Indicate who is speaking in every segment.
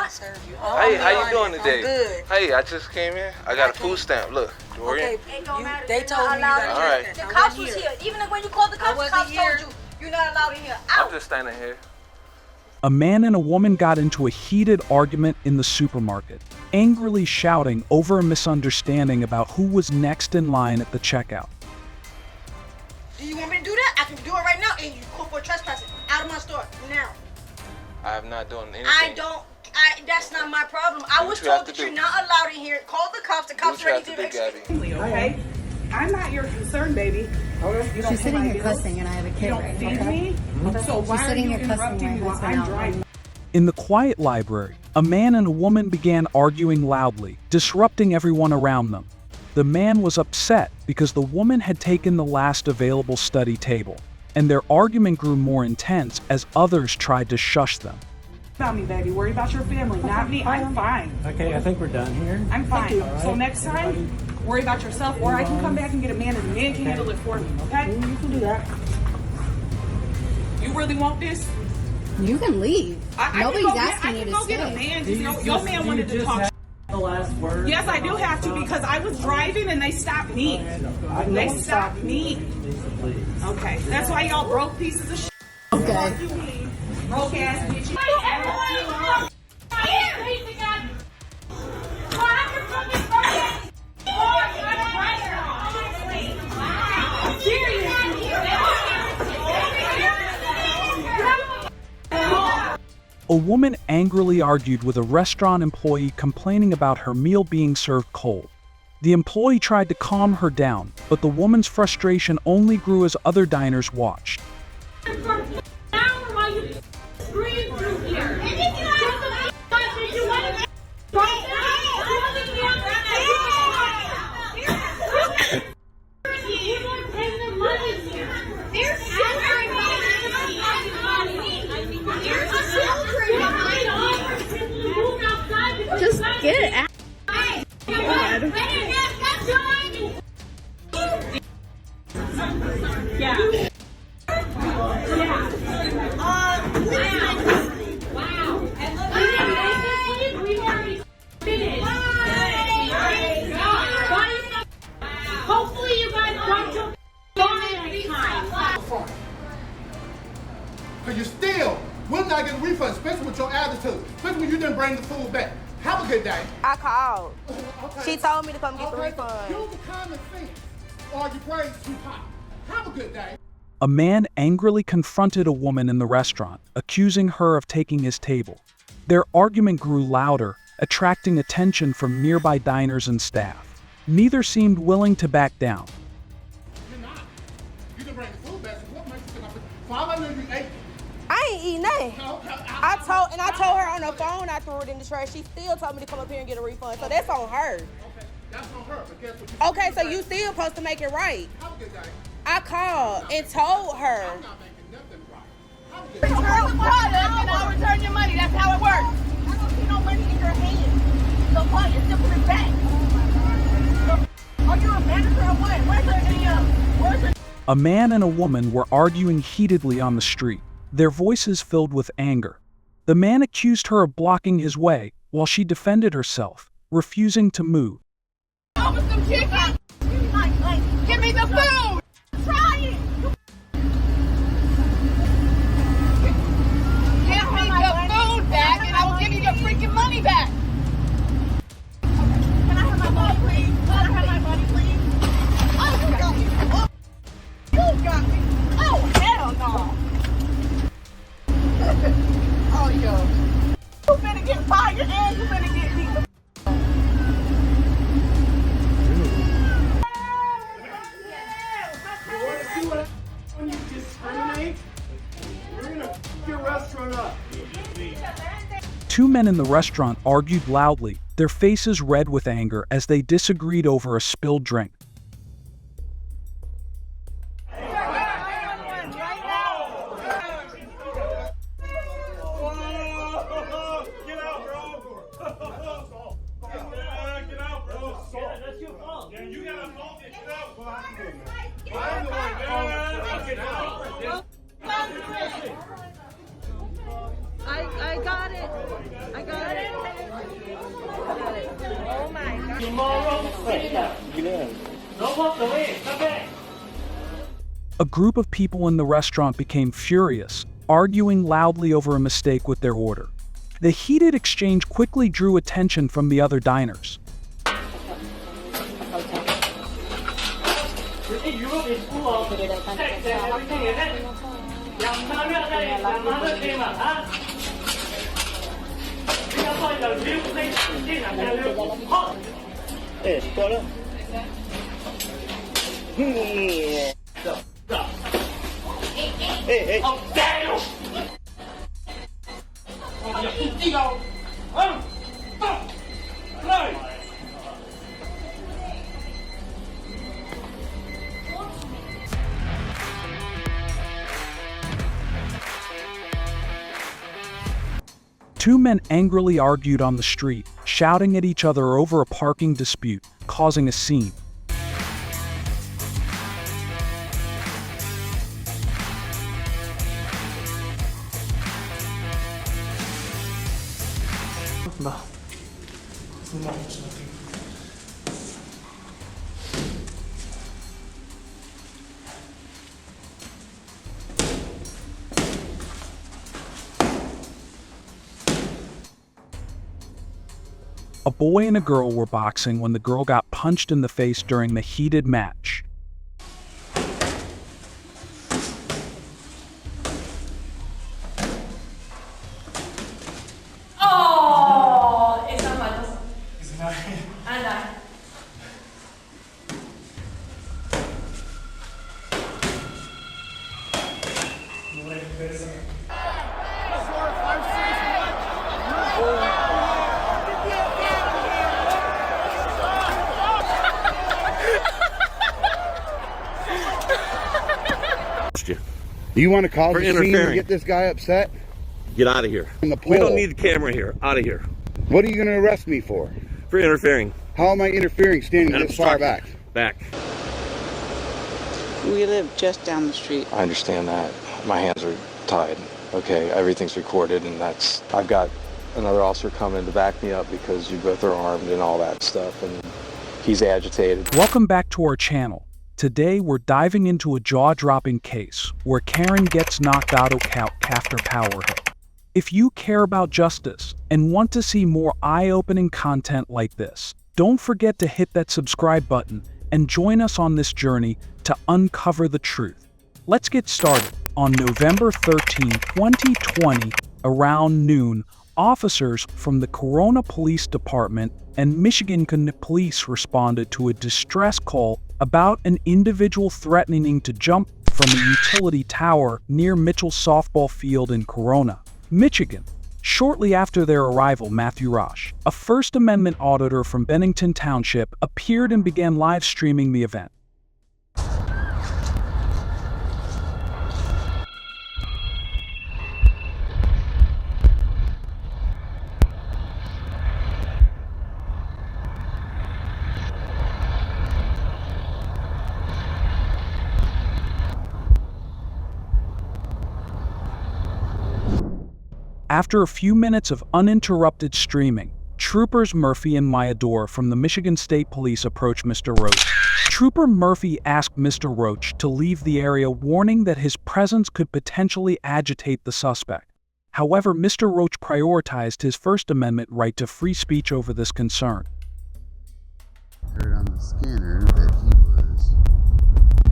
Speaker 1: trying to serve you.
Speaker 2: Hey, how you doing today?
Speaker 1: I'm good.
Speaker 2: Hey, I just came in. I got a food stamp. Look, Dorian.
Speaker 1: Okay, they told me you got
Speaker 3: here. The cops was here. Even when you called the cops told you you're not allowed in here. Out.
Speaker 2: I'm just standing here.
Speaker 4: A man and a woman got into a heated argument in the supermarket, angrily shouting over a misunderstanding about who was next in line at the checkout.
Speaker 3: Do you want me to do that? I can do it right now, and you call for trespassing. Out of my store, now.
Speaker 2: I'm not doing anything.
Speaker 3: That's not my problem. I was told that you're not allowed in here. Call the cops. The cops are ready to
Speaker 5: do. Okay? I'm not your concern, baby.
Speaker 6: She's sitting here cussing and I have a kid right now.
Speaker 5: You don't feed me? So why are you interrupting me while I'm driving?
Speaker 4: In the quiet library, a man and a woman began arguing loudly, disrupting everyone around them. The man was upset because the woman had taken the last available study table, and their argument grew more intense as others tried to shush them.
Speaker 5: About me, baby. Worry about your family, not me. I'm fine.
Speaker 7: Okay, I think we're done here.
Speaker 5: I'm fine. Right. So next time, worry about yourself, or I can come back and get a man, and the man can handle it for me, okay?
Speaker 7: You can do that.
Speaker 5: You really want this?
Speaker 6: You can leave. Nobody's asking you to
Speaker 5: stay. I can go get a man. Your man wanted to talk.
Speaker 7: The last word.
Speaker 5: Yes, I do have to because I was driving and they stopped me. They stopped me. Okay, that's why y'all broke pieces of shit.
Speaker 6: Okay.
Speaker 5: Broke ass bitches.
Speaker 4: A woman angrily argued with a restaurant employee complaining about her meal being served cold. The employee tried to calm her down, but the woman's frustration only grew as other diners watched.
Speaker 6: Just get it out.
Speaker 5: Yeah.
Speaker 8: Hopefully you guys got your next time.
Speaker 9: Because you still will not get a refund, especially with your attitude, especially when you didn't bring the food back. Have a good day.
Speaker 3: I called.
Speaker 9: Okay.
Speaker 3: She told me to come get the refund.
Speaker 9: Use the common sense, or you praise too high. Have a good day.
Speaker 4: A man angrily confronted a woman in the restaurant, accusing her of taking his table. Their argument grew louder, attracting attention from nearby diners and staff. Neither seemed willing to back down.
Speaker 9: You're not. You can bring the food back, so what makes you think I'm $508?
Speaker 3: I ain't eating nothing. I told her on the phone I threw it in the trash. She still told me to come up here and get a refund. So that's on her.
Speaker 9: Okay, that's on her. But guess what?
Speaker 3: Okay, so you still supposed to make it right.
Speaker 9: Have a good day.
Speaker 3: I called and told her.
Speaker 9: I'm not making nothing right. Have a good day.
Speaker 8: Return the product and I'll return your money. That's how it works. I don't see no money in your hand. So what? You still put it back. Are you a manager or what? Where's the video?
Speaker 4: A man and a woman were arguing heatedly on the street, their voices filled with anger. The man accused her of blocking his way, while she defended herself, refusing to move.
Speaker 8: Over some chicken. Give me the food. Try it. Give me the food back and I will give you your freaking money back. Can I have my money, please? Can I have my money, please? Oh, you got me. Oh, you got me. Oh, hell no. Oh, yo. You better get fired and you better get me the
Speaker 7: When you discriminate, we're gonna f your restaurant up.
Speaker 4: Two men in the restaurant argued loudly, their faces red with anger as they disagreed over a spilled drink.
Speaker 8: I got it. I got it.
Speaker 4: A group of people in the restaurant became furious, arguing loudly over a mistake with their order. The heated exchange quickly drew attention from the other diners. Two men angrily argued on the street, shouting at each other over a parking dispute, causing a scene. A boy and a girl were boxing when the girl got punched in the face during the heated match.
Speaker 8: Oh, esa mano. Anda.
Speaker 7: You want to cause a scene and get this guy upset?
Speaker 10: Get out of here. We don't need the camera here. Out of here.
Speaker 7: What are you going to arrest me for?
Speaker 10: For interfering.
Speaker 7: How am I interfering standing this far back?
Speaker 10: Back.
Speaker 11: We live just down the street.
Speaker 12: I understand that. My hands are tied. Okay, everything's recorded, and I've got another officer coming to back me up because you both are armed and all that stuff, and he's agitated.
Speaker 4: Welcome back to our channel. Today we're diving into a jaw-dropping case where Karen gets knocked out after power hit. If you care about justice and want to see more eye-opening content like this, don't forget to hit that subscribe button and join us on this journey to uncover the truth. Let's get started. On November 13, 2020, around noon, officers from the Corona Police Department and Michigan Police responded to a distress call about an individual threatening to jump from a utility tower near Mitchell Softball Field in Corona, Michigan. Shortly after their arrival, Matthew Rosh, a First Amendment auditor from Bennington Township, appeared and began live streaming the event. After a few minutes of uninterrupted streaming, Troopers Murphy and Mayador from the Michigan State Police approached Mr. Roach. Trooper Murphy asked Mr. Roach to leave the area, warning that his presence could potentially agitate the suspect. However, Mr. Roach prioritized his First Amendment right to free speech over this concern.
Speaker 13: Heard on the scanner that he was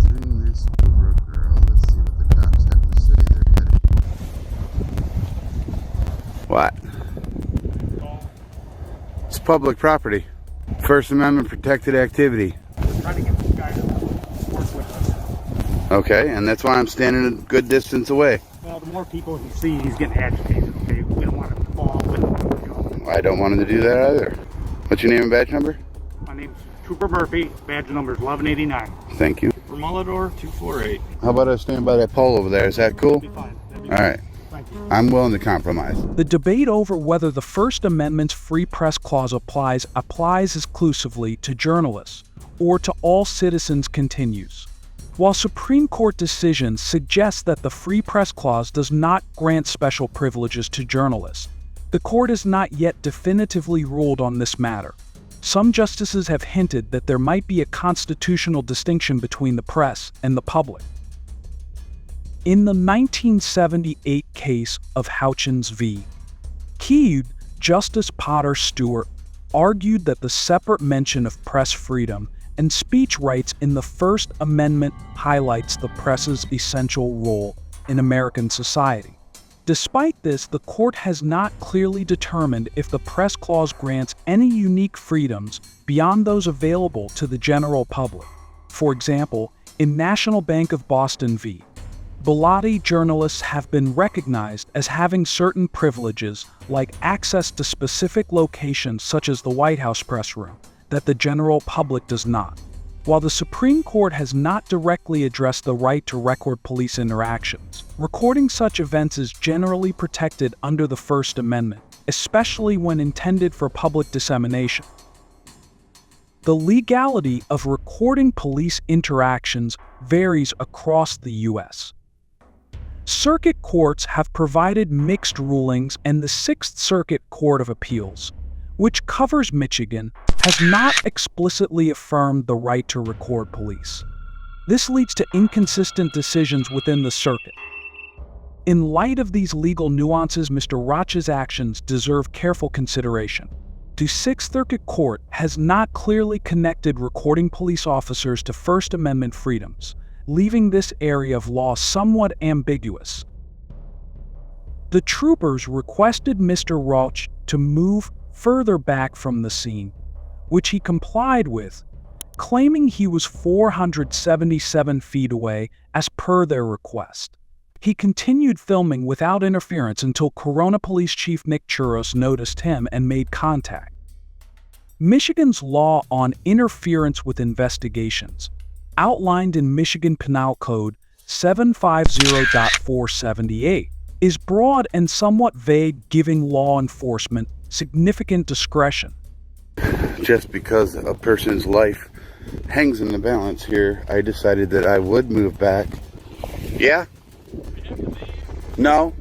Speaker 13: doing this over a girl. Let's see what the cops have to say. They're heading.
Speaker 7: What? It's public property. First Amendment protected activity.
Speaker 14: We're trying to get this guy to work with us.
Speaker 7: Okay, and that's why I'm standing a good distance away.
Speaker 14: Well, the more people he sees, he's getting agitated, okay? We don't want him to fall. We don't want him to go.
Speaker 7: I don't want him to do that either. What's your name and badge number?
Speaker 14: My name's Trooper Murphy. Badge number is 1189.
Speaker 7: Thank you.
Speaker 10: For Mulador 248.
Speaker 7: How about I stand by that pole over there? Is that cool?
Speaker 14: That'd be fine.
Speaker 7: All right. I'm willing to compromise.
Speaker 4: The debate over whether the First Amendment's Free Press Clause applies exclusively to journalists or to all citizens continues. While Supreme Court decisions suggest that the Free Press Clause does not grant special privileges to journalists, the court has not yet definitively ruled on this matter. some justices have hinted that there might be a constitutional distinction between the press and the public. In the 1978 case of Houchins v. Keede, Justice Potter Stewart argued that the separate mention of press freedom and speech rights in the First Amendment highlights the press's essential role in American society. Despite this, the court has not clearly determined if the Press Clause grants any unique freedoms beyond those available to the general public. For example, in National Bank of Boston v. Bellotti, journalists have been recognized as having certain privileges, like access to specific locations such as the White House press room, that the general public does not. While the Supreme Court has not directly addressed the right to record police interactions, recording such events is generally protected under the First Amendment, especially when intended for public dissemination. The legality of recording police interactions varies across the U.S. Circuit courts have provided mixed rulings, and the Sixth Circuit Court of Appeals, which covers Michigan, has not explicitly affirmed the right to record police. This leads to inconsistent decisions within the circuit. In light of these legal nuances, Mr. Roch's actions deserve careful consideration. The Sixth Circuit Court has not clearly connected recording police officers to First Amendment freedoms, leaving this area of law somewhat ambiguous. The troopers requested Mr. Roch to move further back from the scene, which he complied with, claiming he was 477 feet away as per their request. He continued filming without interference until Corona Police Chief Nick Churros noticed him and made contact. Michigan's law on interference with investigations, outlined in Michigan Penal Code 750.478, is broad and somewhat vague, giving law enforcement significant discretion.
Speaker 13: Just because a person's life hangs in the balance here, I decided that I would move back. Yeah? No?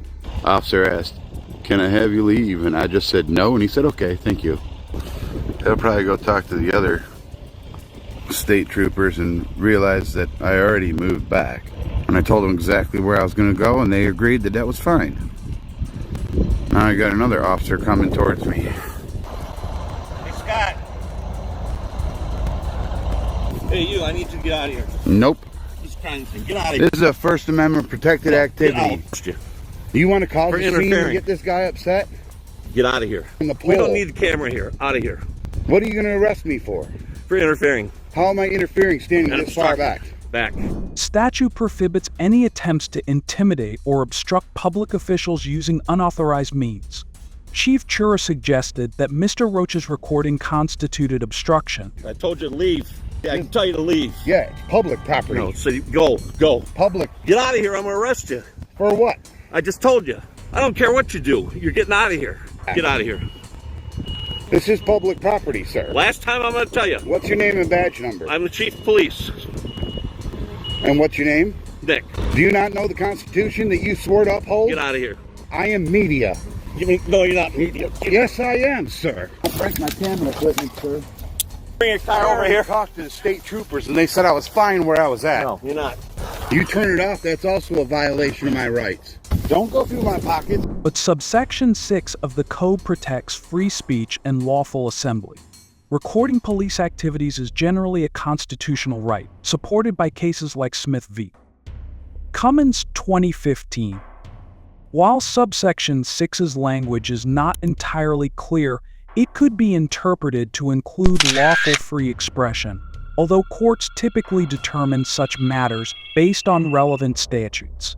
Speaker 13: Officer asked, "Can I have you leave?" And I just said no, and he said, "Okay, thank you." He'll probably go talk to the other state troopers and realize that I already moved back. And I told them exactly where I was going to go, and they agreed that that was fine. Now I got another officer coming towards me.
Speaker 10: Hey, Scott. Hey, you, I need you to get out of here.
Speaker 13: Nope.
Speaker 10: This kind of thing. Get out of here.
Speaker 13: This is a First Amendment protected activity.
Speaker 10: Get out.
Speaker 13: You want to cause
Speaker 10: For
Speaker 13: a scene and get this guy upset?
Speaker 10: Get out of here. We don't need the camera here. Out of here.
Speaker 13: What are you going to arrest me for?
Speaker 10: For interfering.
Speaker 13: How am I interfering standing this far back?
Speaker 10: Back.
Speaker 4: Statute prohibits any attempts to intimidate or obstruct public officials using unauthorized means. Chief Chura suggested that Mr. Roach's recording constituted obstruction.
Speaker 10: I told you to leave. Yeah, I can tell you to leave.
Speaker 13: Yeah, it's public property.
Speaker 10: No, so go.
Speaker 13: Public.
Speaker 10: Get out of here. I'm going to arrest you.
Speaker 13: For what?
Speaker 10: I just told you. I don't care what you do. You're getting out of here. Get out of here.
Speaker 13: This is public property, sir.
Speaker 10: Last time I'm going to tell you.
Speaker 13: What's your name and badge number?
Speaker 10: I'm the chief of police.
Speaker 13: And what's your name?
Speaker 10: Nick.
Speaker 13: Do you not know the Constitution that you swore to uphold?
Speaker 10: Get out of here.
Speaker 13: I am media.
Speaker 10: You mean, no, you're not media.
Speaker 13: Yes, I am, sir. I'll break my camera equipment, sir.
Speaker 10: Bring your car over here.
Speaker 13: I talked to the state troopers, and they said I was fine where I was at.
Speaker 10: No, you're not.
Speaker 13: You turn it off, that's also a violation of my rights. Don't go through my pockets.
Speaker 4: But subsection 6 of the code protects free speech and lawful assembly. Recording police activities is generally a constitutional right, supported by cases like Smith v. Cummins 2015. While subsection 6's language is not entirely clear, it could be interpreted to include lawful free expression, although courts typically determine such matters based on relevant statutes.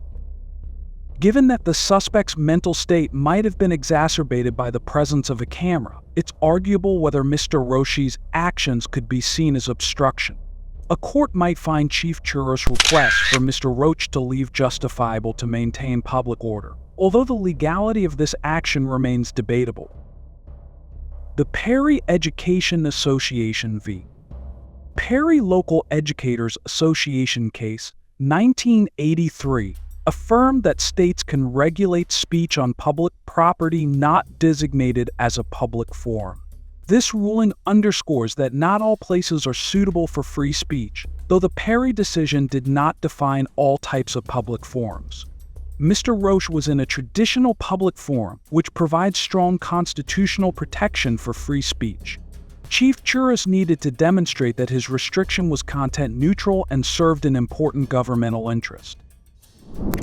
Speaker 4: Given that the suspect's mental state might have been exacerbated by the presence of a camera, it's arguable whether Mr. Roche's actions could be seen as obstruction. A court might find Chief Churros' request for Mr. Roche to leave justifiable to maintain public order, although the legality of this action remains debatable. The Perry Education Association v. Perry Local Educators Association case, 1983, affirmed that states can regulate speech on public property not designated as a public forum. This ruling underscores that not all places are suitable for free speech, though the Perry decision did not define all types of public forums. Mr. Roche was in a traditional public forum, which provides strong constitutional protection for free speech. Chief Juris needed to demonstrate that his restriction was content-neutral and served an important governmental interest.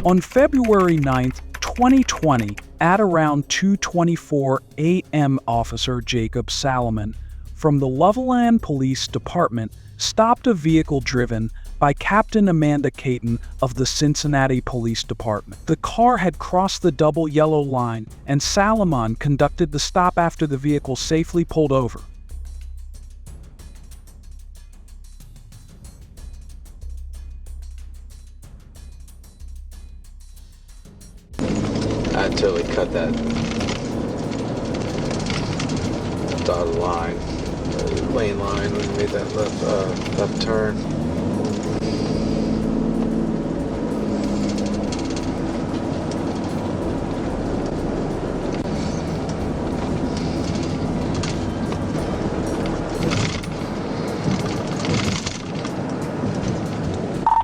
Speaker 4: On February 9, 2020, at around 2:24 a.m., Officer Jacob Salomon from the Loveland Police Department stopped a vehicle driven by Captain Amanda Caton of the Cincinnati Police Department. The car had crossed the double yellow line, and Salomon conducted the stop after the vehicle safely pulled over.
Speaker 12: I totally cut that dotted line, lane line when we made that left turn.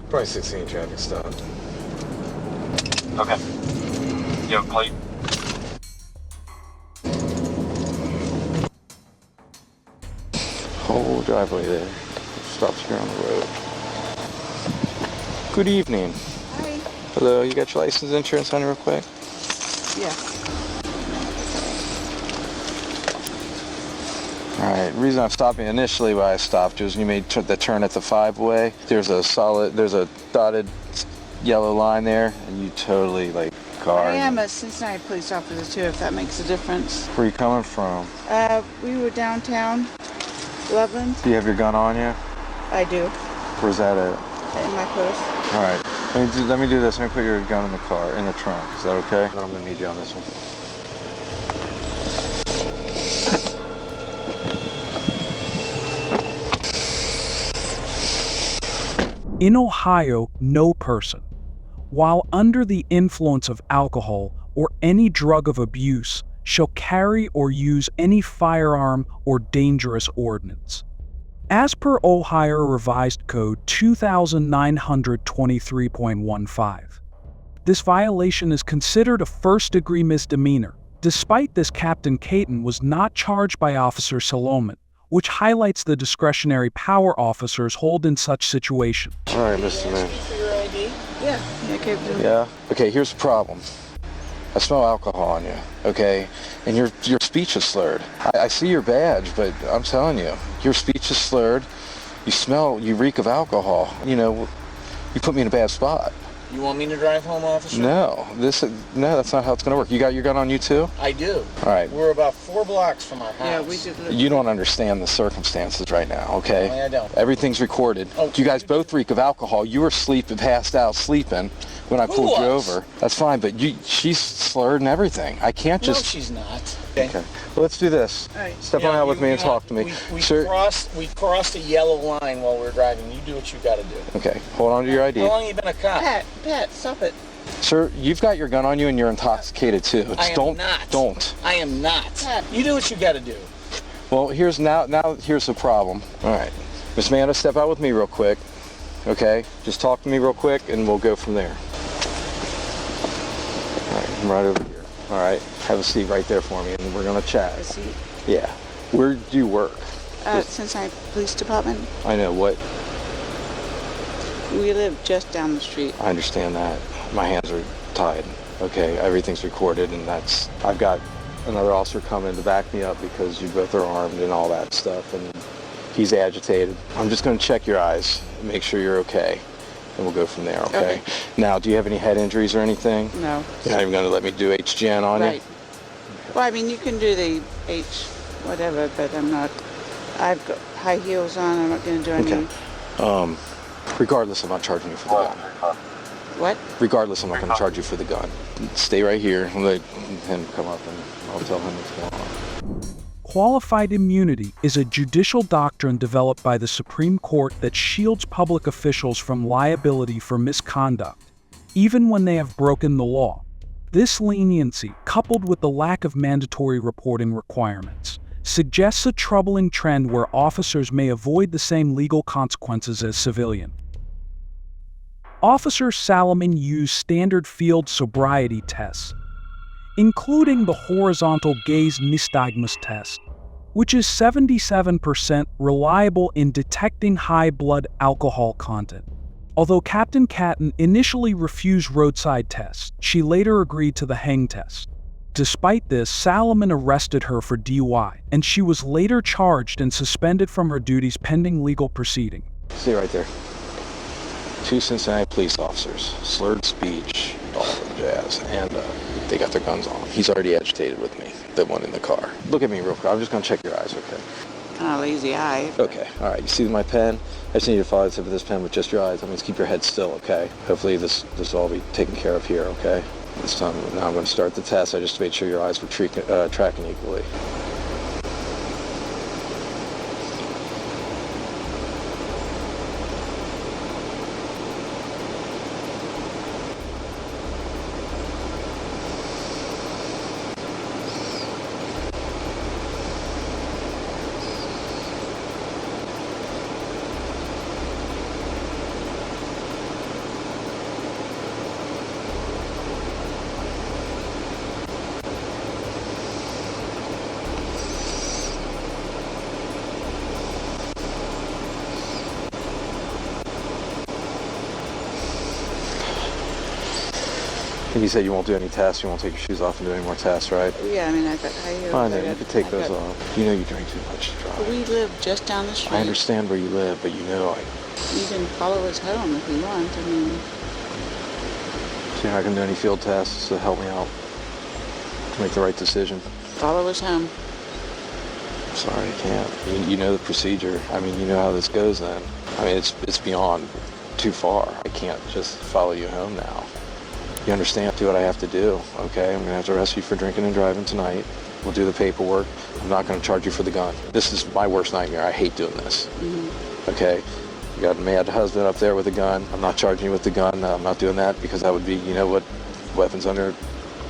Speaker 12: Probably 16 traffic stop.
Speaker 15: Okay. You have a plate?
Speaker 12: Whole driveway there. Stops here on the road. Good evening.
Speaker 11: Hi.
Speaker 12: Hello, you got your license insurance on you real quick?
Speaker 11: Yes.
Speaker 12: Alright, the reason I'm stopping initially why I stopped was when you made the turn at the 5-way. There's a dotted yellow line there, and you totally
Speaker 11: I am a Cincinnati police officer too, if that makes a difference.
Speaker 12: Where are you coming from?
Speaker 11: We were downtown, Loveland.
Speaker 12: Do you have your gun on you?
Speaker 11: I do.
Speaker 12: Where's that at?
Speaker 11: In my purse.
Speaker 12: Alright, let me do this. Let me put your gun in the car, in the trunk. Is that okay? Then I'm gonna need you on this one.
Speaker 4: In Ohio, no person, while under the influence of alcohol or any drug of abuse, shall carry or use any firearm or dangerous ordnance. As per Ohio Revised Code 2923.15, this violation is considered a first-degree misdemeanor. Despite this, Captain Caton was not charged by Officer Salomon, which highlights the discretionary power officers hold in such situations.
Speaker 12: All right, Mr. Man.
Speaker 11: For your ID? Yeah. Okay.
Speaker 12: Yeah? Okay, here's the problem. I smell alcohol on you, okay? And your speech is slurred. I see your badge, but I'm telling you, your speech is slurred. You reek of alcohol. You put me in a bad spot.
Speaker 16: You want me to drive home, officer?
Speaker 12: No, that's not how it's going to work. You got your gun on you too?
Speaker 16: I do.
Speaker 12: All right.
Speaker 16: We're about 4 blocks from our house.
Speaker 11: Yeah, we did.
Speaker 12: You don't understand the circumstances right now, okay?
Speaker 16: I don't.
Speaker 12: Everything's recorded.
Speaker 16: Oh,
Speaker 12: you guys both reek of alcohol. You were passed out sleeping when I pulled you over. That's fine, but she's slurred and everything. I can't just...
Speaker 16: No, she's not.
Speaker 12: Okay. Well, let's do this.
Speaker 11: All right.
Speaker 12: Step on out with me and talk to me. Sir,
Speaker 16: We crossed a yellow line while we were driving. You do what you got to do.
Speaker 12: Okay. Hold on to your ID.
Speaker 16: How long have you been a cop?
Speaker 11: Pat, stop it.
Speaker 12: Sir, you've got your gun on you and you're intoxicated too.
Speaker 16: I am not.
Speaker 12: Don't.
Speaker 16: I am not.
Speaker 11: Pat.
Speaker 16: You do what you got to do.
Speaker 12: Well, here's the problem. All right. Miss Amanda, step out with me real quick. Okay? Just talk to me real quick and we'll go from there. All right, I'm right over here. All right, have a seat right there for me, and we're gonna chat.
Speaker 11: A seat?
Speaker 12: Yeah. Where do you work?
Speaker 11: Cincinnati Police Department.
Speaker 12: I know, what?
Speaker 11: We live just down the street.
Speaker 12: I understand that. My hands are tied. Okay, everything's recorded, and I've got another officer coming to back me up because you both are armed and all that stuff, and he's agitated. I'm just gonna check your eyes and make sure you're okay. And we'll go from there, okay? Now, do you have any head injuries or anything?
Speaker 11: No.
Speaker 12: You're not even going to let me do HGN on
Speaker 11: Right.
Speaker 12: you?
Speaker 11: Well, I mean, you can do the whatever, but I'm not. I've got high heels on. I'm not going to do any.
Speaker 12: Okay. Regardless, I'm not charging you for the gun.
Speaker 11: What?
Speaker 12: Regardless, I'm not going to charge you for the gun. Stay right here and let him come up, and I'll tell him what's going on.
Speaker 4: Qualified immunity is a judicial doctrine developed by the Supreme Court that shields public officials from liability for misconduct, even when they have broken the law. This leniency, coupled with the lack of mandatory reporting requirements, suggests a troubling trend where officers may avoid the same legal consequences as civilians. Officer Salomon used standard field sobriety tests, including the horizontal gaze nystagmus test, which is 77% reliable in detecting high blood alcohol content. Although Captain Catton initially refused roadside tests, she later agreed to the hang test. Despite this, Salomon arrested her for DUI, and she was later charged and suspended from her duties pending legal proceeding.
Speaker 12: See right there. 2 Cincinnati police officers, slurred speech, all the jazz, and they got their guns on. He's already agitated with me, the one in the car. Look at me real quick. I'm just going to check your eyes, okay?
Speaker 11: Kind of lazy eye.
Speaker 12: Okay, all right. You see my pen? I just need you to follow the tip of this pen with just your eyes. That means keep your head still, okay? Hopefully this will all be taken care of here, okay? This time, now I'm going to start the test. I just made sure your eyes were tracking equally. You said you won't do any tests, you won't take your shoes off and do any more tests, right?
Speaker 11: Yeah, I mean, I've got high heels.
Speaker 12: Fine, then you can take those off. You know you drink too much to drive.
Speaker 11: We live just down the street.
Speaker 12: I understand where you live, but you know
Speaker 11: You can follow us home if you want. I mean...
Speaker 12: So you're not going to do any field tests to help me out to make the right decision?
Speaker 11: Follow us home.
Speaker 12: I'm sorry, I can't. You know the procedure. I mean, you know how this goes then. I mean, it's beyond too far. I can't just follow you home now. You understand? Do what I have to do, okay? I'm going to have to arrest you for drinking and driving tonight. We'll do the paperwork. I'm not going to charge you for the gun. This is my worst nightmare. I hate doing this, okay? You got a mad husband up there with a gun. I'm not charging you with the gun. I'm not doing that because that would be, you know what, weapons under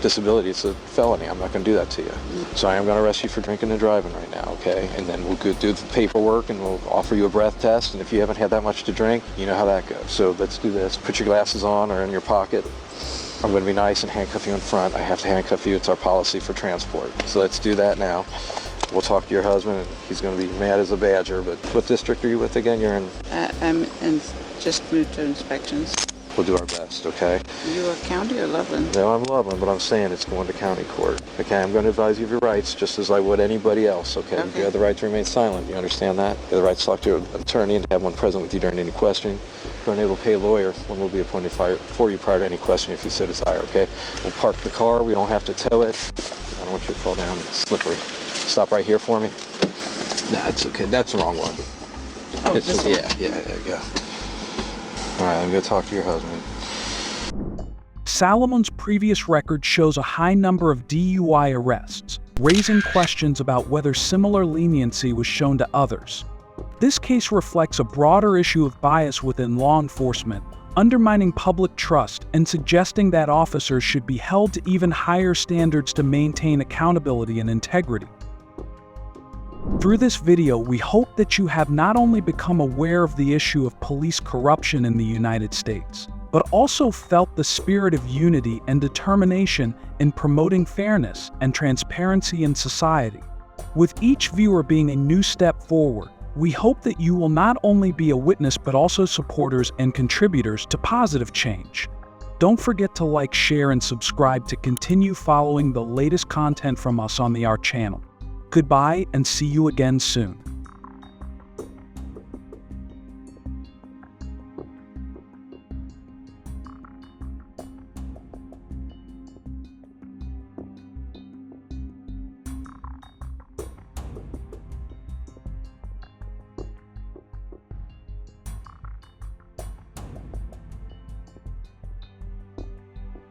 Speaker 12: disability. It's a felony. I'm not going to do that to you. So I am going to arrest you for drinking and driving right now, okay? And then we'll go do the paperwork and we'll offer you a breath test. And if you haven't had that much to drink, you know how that goes. So let's do this. Put your glasses on or in your pocket. I'm going to be nice and handcuff you in front. I have to handcuff you. It's our policy for transport. So let's do that now. We'll talk to your husband, and he's going to be mad as a badger. But what district are you with again? You're in?
Speaker 11: I'm in, just moved to inspections.
Speaker 12: We'll do our best, okay?
Speaker 11: You are county or Loveland?
Speaker 12: No, I'm Loveland, but I'm saying it's going to county court. Okay, I'm going to advise you of your rights, just as I would anybody else, okay? You have the right to remain silent. You understand that? You have the right to talk to an attorney and have one present with you during any questioning. You're unable to pay a lawyer. One will be appointed for you prior to any question if you so desire, okay? We'll park the car. We don't have to tow it. I don't want you to fall down. It's slippery. Stop right here for me. Nah, it's okay. That's the wrong one.
Speaker 11: Oh, this one?
Speaker 12: Yeah, there you go. All right, I'm going to talk to your husband.
Speaker 4: Salomon's previous record shows a high number of DUI arrests, raising questions about whether similar leniency was shown to others. This case reflects a broader issue of bias within law enforcement, undermining public trust and suggesting that officers should be held to even higher standards to maintain accountability and integrity. Through this video, we hope that you have not only become aware of the issue of police corruption in the United States, but also felt the spirit of unity and determination in promoting fairness and transparency in society. With each viewer being a new step forward, we hope that you will not only be a witness but also supporters and contributors to positive change. Don't forget to like, share, and subscribe to continue following the latest content from us on the Art channel. Goodbye and see you again soon.